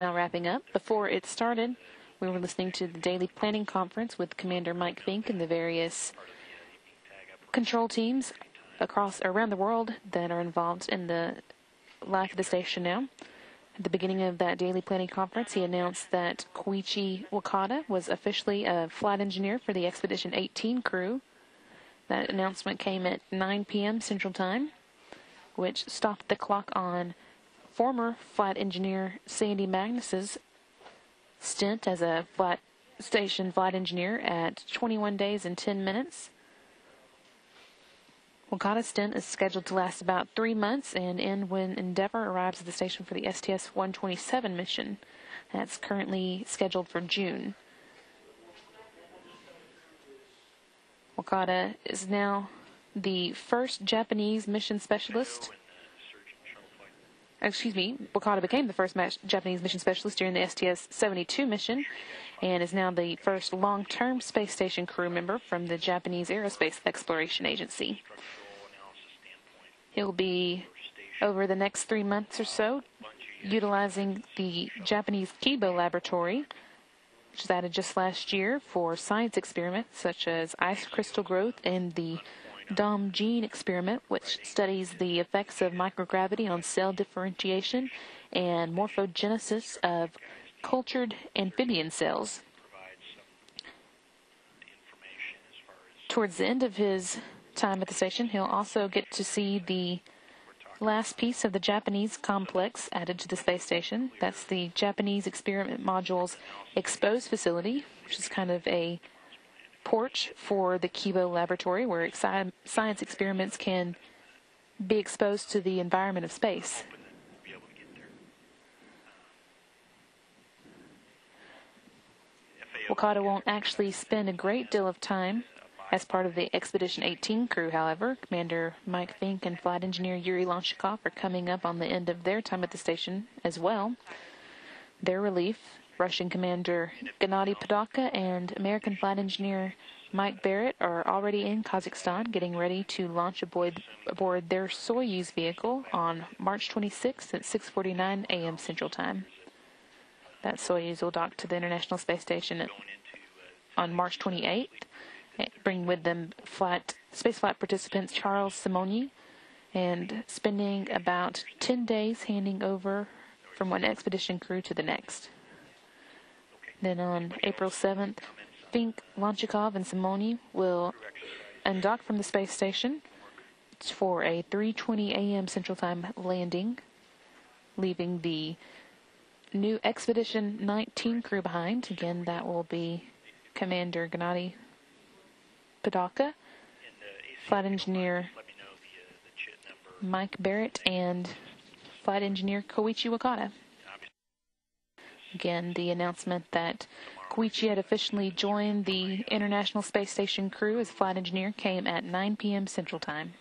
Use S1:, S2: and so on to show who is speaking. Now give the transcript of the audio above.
S1: Now wrapping up. Before it started, we were listening to the daily planning conference with Commander Mike Fink and the various control teams around the world that are involved in the life of the station now. At the beginning of that daily planning conference, he announced that Koichi Wakata was officially a flight engineer for the Expedition 18 crew. That announcement came at 9 p.m. Central Time, which stopped the clock on former flight engineer Sandy Magnus's stint as a station flight engineer at 21 days and 10 minutes. Wakata's stint is scheduled to last about 3 months and end when Endeavour arrives at the station for the STS-127 mission. That's currently scheduled for June. Wakata is now the first Japanese mission specialist. Wakata became the first Japanese mission specialist during the STS-72 mission and is now the first long-term space station crew member from the Japanese Aerospace Exploration Agency. He'll be, over the next 3 months or so, utilizing the Japanese Kibo laboratory, which was added just last year, for science experiments such as ice crystal growth and the DOM gene experiment, which studies the effects of microgravity on cell differentiation and morphogenesis of cultured amphibian cells. Towards the end of his time at the station, he'll also get to see the last piece of the Japanese complex added to the space station. That's the Japanese Experiment Module's exposed facility, which is kind of a porch for the Kibo laboratory where science experiments can be exposed to the environment of space. Wakata won't actually spend a great deal of time as part of the Expedition 18 crew, however. Commander Mike Fink and Flight Engineer Yuri Lonchikov are coming up on the end of their time at the station as well. Their relief, Russian Commander Gennady Padalka and American Flight Engineer Mike Barrett, are already in Kazakhstan getting ready to launch aboard their Soyuz vehicle on March 26th at 6:49 a.m. Central Time. That Soyuz will dock to the International Space Station on March 28th. Bring with them spaceflight participants Charles Simonyi, and spending about 10 days handing over from one expedition crew to the next. Then on April 7th, Fink, Lonchikov, and Simonyi will undock from the space station for a 3:20 a.m. Central Time landing, leaving the new Expedition 19 crew behind. Again, that will be Commander Gennady Padalka, Flight Engineer Mike Barrett, and Flight Engineer Koichi Wakata. Again, the announcement that Koichi had officially joined the International Space Station crew as flight engineer came at 9 p.m. Central Time.